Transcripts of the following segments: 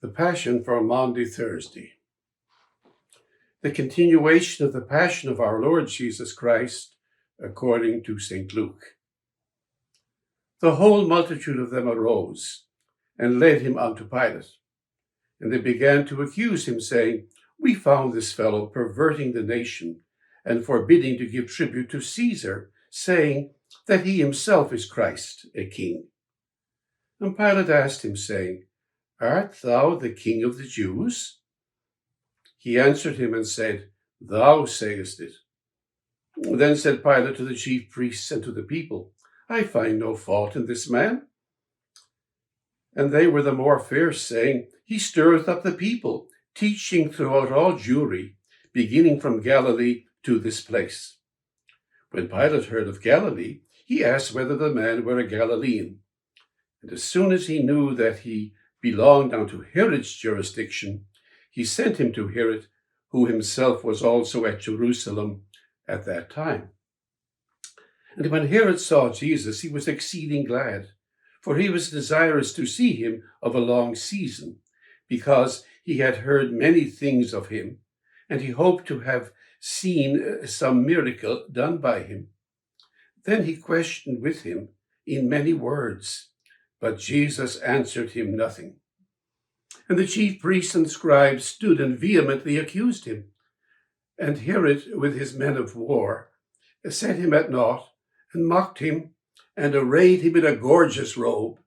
The Passion for Maundy Thursday. The continuation of the Passion of our Lord Jesus Christ according to St. Luke. The whole multitude of them arose and led him unto Pilate. And they began to accuse him, saying, We found this fellow perverting the nation and forbidding to give tribute to Caesar, saying that he himself is Christ, a king. And Pilate asked him, saying, Art thou the king of the Jews? He answered him and said, Thou sayest it. Then said Pilate to the chief priests and to the people, I find no fault in this man. And they were the more fierce, saying, He stirreth up the people, teaching throughout all Jewry, beginning from Galilee to this place. When Pilate heard of Galilee, he asked whether the man were a Galilean. And as soon as he knew that he belonged unto Herod's jurisdiction, he sent him to Herod, who himself was also at Jerusalem at that time. And when Herod saw Jesus, he was exceeding glad, for he was desirous to see him of a long season, because he had heard many things of him, and he hoped to have seen some miracle done by him. Then he questioned with him in many words, but Jesus answered him nothing. And the chief priests and scribes stood and vehemently accused him. And Herod, with his men of war, set him at naught, and mocked him, and arrayed him in a gorgeous robe,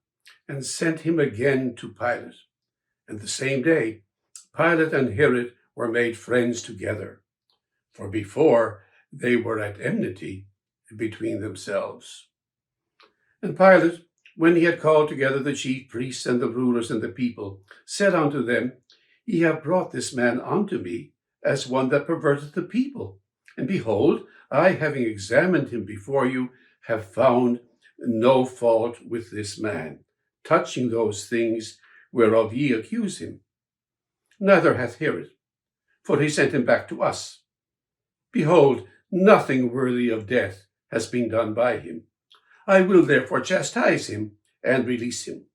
and sent him again to Pilate. And the same day, Pilate and Herod were made friends together, for before they were at enmity between themselves. And Pilate, when he had called together the chief priests and the rulers and the people, said unto them, Ye have brought this man unto me as one that perverteth the people. And behold, I, having examined him before you, have found no fault with this man, touching those things whereof ye accuse him. Neither hath Herod, for he sent him back to us. Behold, nothing worthy of death has been done by him. I will therefore chastise him and release him.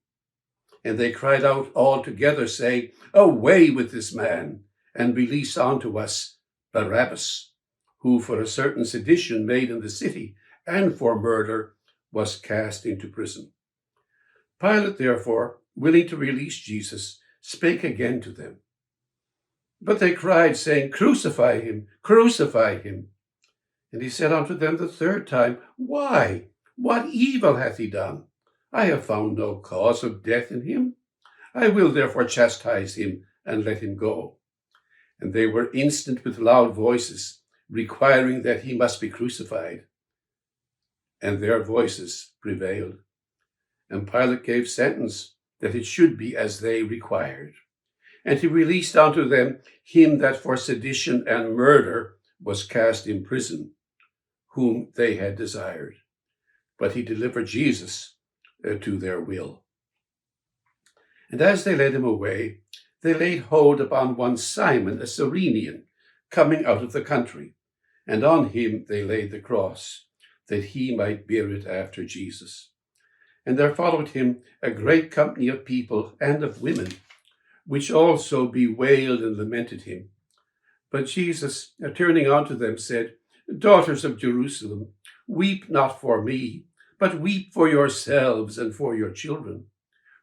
And they cried out all together, saying, Away with this man, and release unto us Barabbas, who for a certain sedition made in the city, and for murder, was cast into prison. Pilate, therefore, willing to release Jesus, spake again to them. But they cried, saying, Crucify him, crucify him. And he said unto them the third time, Why? What evil hath he done? I have found no cause of death in him. I will therefore chastise him and let him go. And they were instant with loud voices, requiring that he must be crucified. And their voices prevailed. And Pilate gave sentence that it should be as they required. And he released unto them him that for sedition and murder was cast in prison, whom they had desired. But he delivered Jesus to their will. And as they led him away, they laid hold upon one Simon, a Cyrenian, coming out of the country, and on him they laid the cross, that he might bear it after Jesus. And there followed him a great company of people and of women, which also bewailed and lamented him. But Jesus, turning unto them, said, Daughters of Jerusalem, weep not for me, but weep for yourselves and for your children.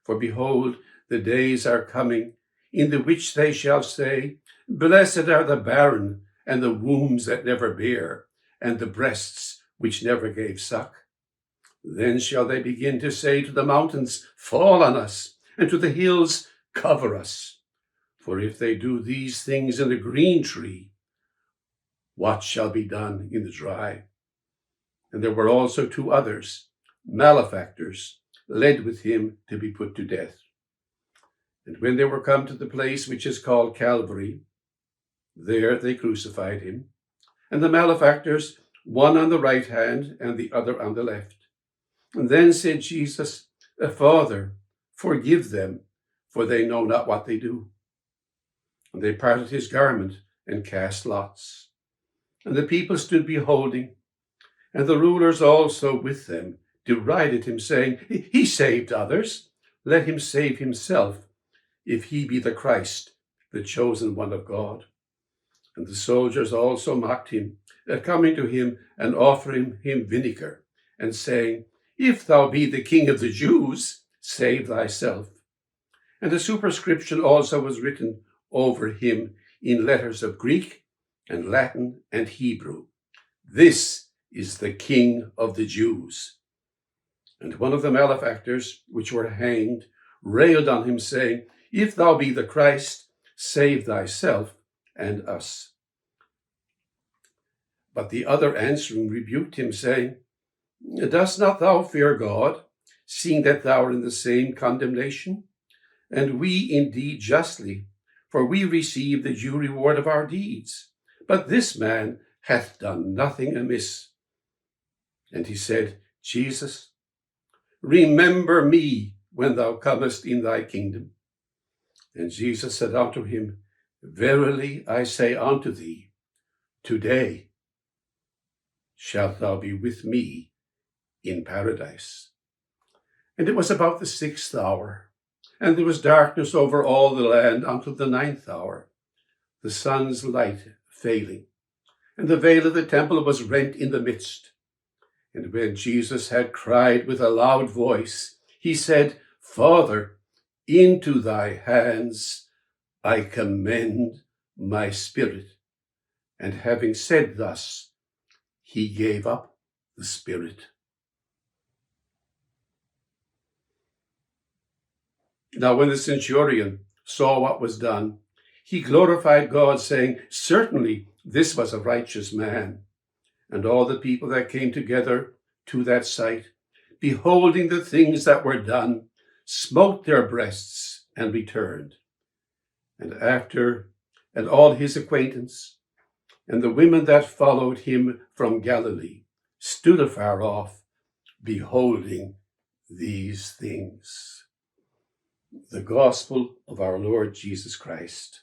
For behold, the days are coming, in the which they shall say, Blessed are the barren, and the wombs that never bare, and the breasts which never gave suck. Then shall they begin to say to the mountains, Fall on us, and to the hills, Cover us. For if they do these things in the green tree, what shall be done in the dry? And there were also two others, malefactors, led with him to be put to death. And when they were come to the place which is called Calvary, there they crucified him, and the malefactors, one on the right hand and the other on the left. And then said Jesus, Father, forgive them, for they know not what they do. And they parted his garment and cast lots. And the people stood beholding, and the rulers also with them derided him, saying, He saved others, let him save himself, if he be the Christ, the chosen one of God. And the soldiers also mocked him, coming to him and offering him vinegar, and saying, If thou be the King of the Jews, save thyself. And a superscription also was written over him in letters of Greek and Latin and Hebrew. This is the King of the Jews. And one of the malefactors which were hanged railed on him, saying, If thou be the Christ, save thyself and us. But the other answering rebuked him, saying, Dost not thou fear God, seeing that thou art in the same condemnation? And we indeed justly, for we receive the due reward of our deeds. But this man hath done nothing amiss. And he said, Jesus, remember me when thou comest in thy kingdom. And Jesus said unto him, Verily I say unto thee, today shalt thou be with me in paradise. And it was about the 6th hour, and there was darkness over all the land until the 9th hour, the sun's light failing, and the veil of the temple was rent in the midst. And when Jesus had cried with a loud voice, he said, Father, into thy hands I commend my spirit. And having said thus, he gave up the spirit. Now when the centurion saw what was done, he glorified God, saying, Certainly this was a righteous man. And all the people that came together to that sight, beholding the things that were done, smote their breasts and returned. And all his acquaintance, and the women that followed him from Galilee, stood afar off, beholding these things. The gospel of our Lord Jesus Christ.